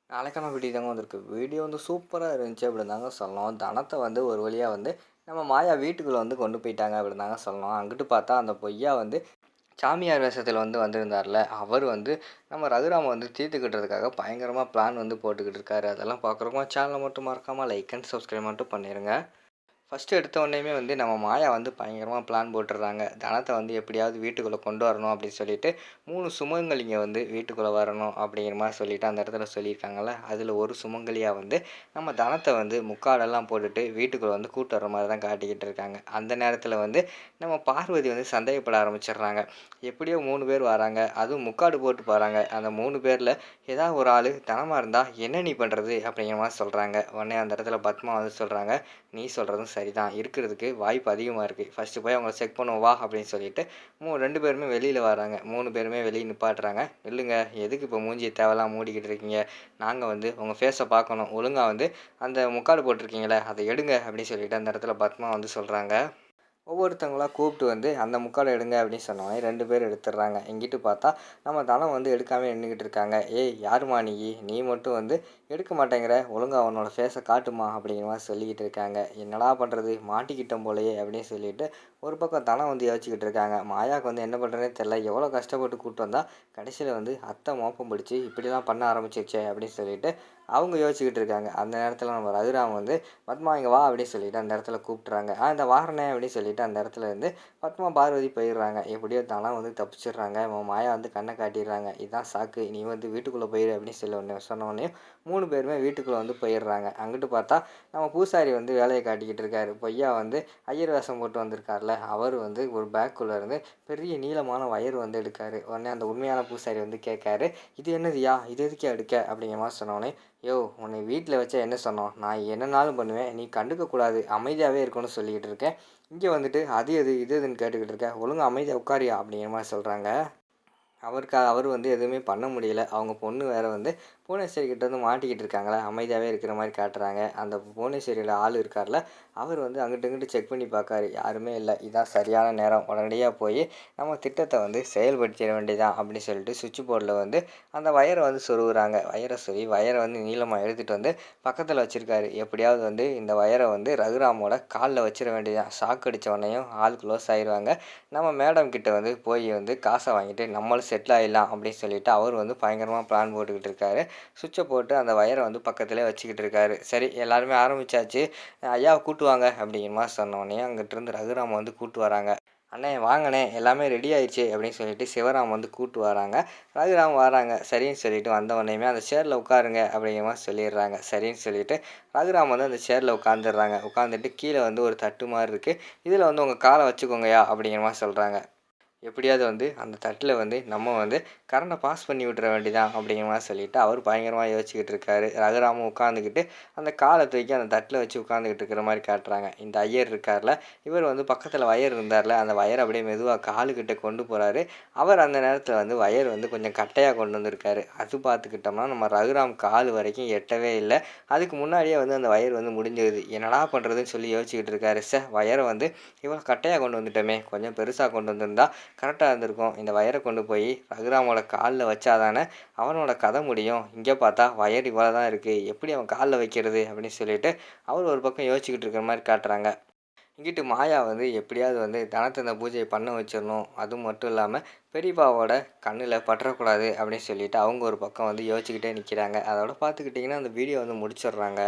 நாளைக்கான வீடியோ தாங்க வந்திருக்கு. வீடியோ வந்து சூப்பரா இருந்துச்சு அப்படின்னு தாங்க சொல்லணும். தனத்த வந்து ஒரு வழியா வந்து நம்ம மாயா வீட்டுக்குள்ள வந்து கொண்டு போயிட்டாங்க அப்படின்னு தாங்க சொல்லணும். அங்கிட்டு பார்த்தா அந்த பொய்யா வந்து சாமியார் வேஷத்தில வந்து வந்திருந்தார்ல, அவர் வந்து நம்ம ரகுராம வந்து தீர்த்துக்கிட்டதுக்காக பயங்கரமா பிளான் வந்து போட்டுக்கிட்டு இருக்காரு. அதெல்லாம் பார்க்குறவங்க சேனல மட்டும் மறக்காம லைக் அண்ட் சப்ஸ்கிரைப் மட்டும் பண்ணிருங்க. ஃபர்ஸ்ட்டு எடுத்த உடனேயுமே வந்து நம்ம மாயா வந்து பயங்கரமா பிளான் போட்டுடுறாங்க. தனத்த வந்து எப்படியாவது வீட்டுக்குள்ள கொண்டு வரணும் அப்படின்னு சொல்லிட்டு 3 சுமங்கலிங்க வந்து வீட்டுக்குள்ள வரணும் அப்படிங்கிற மாரி சொல்லிட்டு அந்த இடத்துல சொல்லியிருக்காங்கல்ல. அதில ஒரு சுமங்கலியா வந்து நம்ம தனத்த வந்து முக்காடெல்லாம் போட்டுட்டு வீட்டுக்குள்ள வந்து கூட்டு வர மாரி தான் காட்டிக்கிட்டு இருக்காங்க. அந்த நேரத்தில வந்து நம்ம பார்வதி வந்து சந்தேகப்பட ஆரம்பிச்சிடுறாங்க. எப்படியோ 3 பேர் வராங்க. அதுவும் முக்காடு போட்டு போறாங்க. அந்த 3 பேர்ல ஏதாவது ஒரு ஆளு தனமா இருந்தா என்ன நீ பண்றது? அப்படிங்கிற மாரி சொல்றாங்க. உடனே அந்த இடத்துல பத்மா வந்து சொல்றாங்க. நீ சொல்கிறதும் சரிதான் இருக்கிறதுக்கு வாய்ப்பு அதிகமாக இருக்குது. ஃபஸ்ட்டு போய் அவங்கள செக் பண்ணுவோம் வா அப்படின்னு சொல்லிட்டு 2 பேருமே வெளியில் வராங்க. 3 பேருமே வெளியே நிப்பாட்டுறாங்க. இல்லைங்க எதுக்கு இப்போ மூஞ்சியை தேவையில்லாம மூடிக்கிட்டு இருக்கீங்க? நாங்கள் வந்து உங்கள் ஃபேஸை பார்க்கணும். ஒழுங்காக வந்து அந்த முக்காடு போட்டிருக்கீங்களே அதை எடுங்க அப்படின்னு சொல்லிட்டு அந்த இடத்துல பத்மா வந்து சொல்கிறாங்க. ஒவ்வொருத்தவங்களா கூப்பிட்டு வந்து அந்த முக்காடை எடுங்க அப்படின்னு சொன்னோடனே 2 பேர் எடுத்துடுறாங்க. இங்கிட்டு பார்த்தா நம்ம தனம் வந்து எடுக்காமல் நின்றுக்கிட்டு இருக்காங்க. ஏய் யாரும்மா நீ? நீ மட்டும் வந்து எடுக்க மாட்டேங்கிற, ஒழுங்கா அவனோட ஃபேஸை காட்டுமா அப்படிங்கிற மாதிரி சொல்லிக்கிட்டு இருக்காங்க. என்னடா பண்ணுறது, மாட்டிக்கிட்டோம் போலையே அப்படின்னு சொல்லிட்டு ஒரு பக்கம் தனம் வந்து யோசிச்சுக்கிட்டு இருக்காங்க. மாயாவுக்கு வந்து என்ன பண்ணுறதுனே தெரில. எவ்வளோ கஷ்டப்பட்டு கூப்பிட்டு வந்தால் கடைசியில் வந்து அத்தை மோப்பம் பிடிச்சி இப்படிலாம் பண்ண ஆரம்பிச்சிருச்சே அப்படின்னு சொல்லிட்டு அவங்க யோசிச்சுக்கிட்டு இருக்காங்க. அந்த நேரத்தில் நம்ம ரகுராம் வந்து பத்மா இங்கே வா அப்படின்னு சொல்லிட்டு அந்த இடத்துல கூப்பிட்றாங்க. இந்த வாரனே அப்படின்னு சொல்லிட்டு அந்த இடத்துல இருந்து பத்மா பார்வதி போயிடுறாங்க. எப்படியோ தனம் வந்து தப்பிச்சிடுறாங்க. மாயா வந்து கண்ணை காட்டிடுறாங்க. இதுதான் சாக்கு, நீ வந்து வீட்டுக்குள்ளே போயிடு அப்படின்னு சொன்னோடனே 3 பேருமே வீட்டுக்குள்ளே வந்து போயிடுறாங்க. அங்கிட்டு பார்த்தா நம்ம பூசாரி வந்து வேலையை காட்டிக்கிட்டு இருக்காரு. பொய்யா வந்து ஐயர் வேஷம் போட்டு வந்திருக்காருல, அவர் வந்து ஒரு பேக்குள்ளே இருந்து பெரிய நீளமான வயர் வந்து எடுக்காரு. உடனே அந்த உண்மையான பூசாரி வந்து கேட்காரு, இது என்னதுயா, இது எதுக்கே எடுக்க அப்படிங்கிற மாதிரி சொன்னோடனே, யோ உன்னை வீட்டில் வச்சா என்ன சொன்னோம், நான் என்னனாலும் பண்ணுவேன், நீ கண்டுக்கக்கூடாது, அமைதியாகவே இருக்கணும்னு சொல்லிக்கிட்டு இருக்கேன். இங்கே வந்துட்டு அது எது இது எதுன்னு கேட்டுக்கிட்டு இருக்கேன், ஒழுங்காக அமைதியாக உட்காரியா அப்படிங்கிற மாதிரி சொல்கிறாங்க. அவர் வந்து எதுவுமே பண்ண முடியல. அவங்க பொண்ணு வேறு வந்து புவனேஸ்வரி கிட்ட வந்து மாட்டிக்கிட்டு இருக்காங்களா, அமைதியாகவே இருக்கிற மாதிரி காட்டுறாங்க. அந்த புவனேஸ்வரியோட ஆள் இருக்கார்ல, அவர் வந்து அங்கிட்டு இங்கிட்டு செக் பண்ணி பார்க்காரு. யாருமே இல்லை. இதான் சரியான நேரம், உடனடியாக போய் நம்ம திட்டத்தை வந்து செயல்படுத்திட வேண்டியதான் அப்படின்னு சொல்லிட்டு சுவிட்ச் போர்டில் வந்து அந்த வயரை வந்து சொருகுறாங்க. வயரை வந்து நீளமாக எடுத்துகிட்டு வந்து பக்கத்தில் வச்சுருக்காரு. எப்படியாவது வந்து இந்த வயரை வந்து ரகுராமோட காலில் வச்சிட வேண்டியதான். ஷாக் அடித்த உடனேயும் ஆள் க்ளோஸ் ஆயிடுவாங்க. நம்ம மேடம் கிட்ட வந்து போய் வந்து காசை வாங்கிட்டு நம்மளும் செட்டில் ஆகிடலாம் அப்படின்னு சொல்லிட்டு அவர் வந்து பயங்கரமாக பிளான் போட்டுக்கிட்டு இருக்காரு. சுவிட்சை போட்டு அந்த வயரை வந்து பக்கத்துலேயே வச்சுக்கிட்டு இருக்காரு. சரி எல்லாருமே ஆரம்பித்தாச்சு, ஐயாவை கூட்டுவாங்க அப்படிங்கிற மாதிரி சொன்னோடனே அங்கிட்டிருந்து ரகுராம் வந்து கூட்டு வராங்க. அண்ணே வாங்கண்ணே எல்லாமே ரெடி ஆயிடுச்சு அப்படின்னு சொல்லிட்டு சிவராம் வந்து கூட்டு வராங்க. ரகுராம் வராங்க. சரின்னு சொல்லிட்டு வந்தவொடனேயுமே அந்த சேரில் உட்காருங்க அப்படிங்கிற மாதிரி சொல்லிடுறாங்க. சரின்னு சொல்லிட்டு ரகுராம் வந்து அந்த சேரில் உட்காந்துடுறாங்க. உட்காந்துட்டு கீழே வந்து ஒரு தட்டு மாதிரி இருக்குது, இதில் வந்து உங்கள் காலை வச்சுக்கோங்கயா அப்படிங்கிற மாதிரி சொல்கிறாங்க. எப்படியாவது வந்து அந்த தட்டில் வந்து நம்ம வந்து கரண்டை பாஸ் பண்ணி விட்டுற வேண்டியதான் அப்படிங்கிற மாதிரி சொல்லிவிட்டு அவர் பயங்கரமாக யோசிச்சுக்கிட்டு இருக்காரு. ரகுராமும் உட்காந்துக்கிட்டு அந்த காலை தூக்கி அந்த தட்டில் வச்சு உட்காந்துக்கிட்டு இருக்கிற மாதிரி காட்டுறாங்க. இந்த ஐயர் இருக்கார்ல, இவர் வந்து பக்கத்தில் வயர் இருந்தார்ல, அந்த வயர் அப்படியே மெதுவாக காலுக்கிட்ட கொண்டு போகிறாரு. அவர் அந்த நேரத்தில் வந்து வயர் வந்து கொஞ்சம் கட்டையாக கொண்டு வந்திருக்காரு. அது பார்த்துக்கிட்டோம்னா நம்ம ரகுராம் கால் வரைக்கும் எட்டவே இல்லை. அதுக்கு முன்னாடியே வந்து அந்த வயர் வந்து முடிஞ்சிருது. என்னடா பண்ணுறதுன்னு சொல்லி யோசிச்சுக்கிட்டு இருக்காரு. வயரை வந்து இவ்வளோ கட்டையாக கொண்டு வந்துட்டோமே, கொஞ்சம் பெருசாக கொண்டு வந்திருந்தா கரெக்டாக இருந்திருக்கும். இந்த வயரை கொண்டு போய் ரகுராமோட காலில் வச்சா தானே அவனோட கதை முடியும். இங்கே பார்த்தா வயர் இவ்வளோ தான் இருக்குது, எப்படி அவன் காலில் வைக்கிறது அப்படின்னு சொல்லிட்டு அவர் ஒரு பக்கம் யோசிச்சுக்கிட்டு இருக்கிற மாதிரி காட்டுறாங்க. இங்கிட்டு மாயா வந்து எப்படியாவது வந்து தனத்தை இந்த பூஜையை பண்ண வச்சிடணும், அது மட்டும் இல்லாமல் பெரியப்பாவோட கண்ணில் பற்றக்கூடாது அப்படின்னு சொல்லிட்டு அவங்க ஒரு பக்கம் வந்து யோசிச்சுக்கிட்டே நிற்கிறாங்க. அதோட பார்த்துக்கிட்டிங்கன்னா அந்த வீடியோ வந்து முடிச்சிடுறாங்க.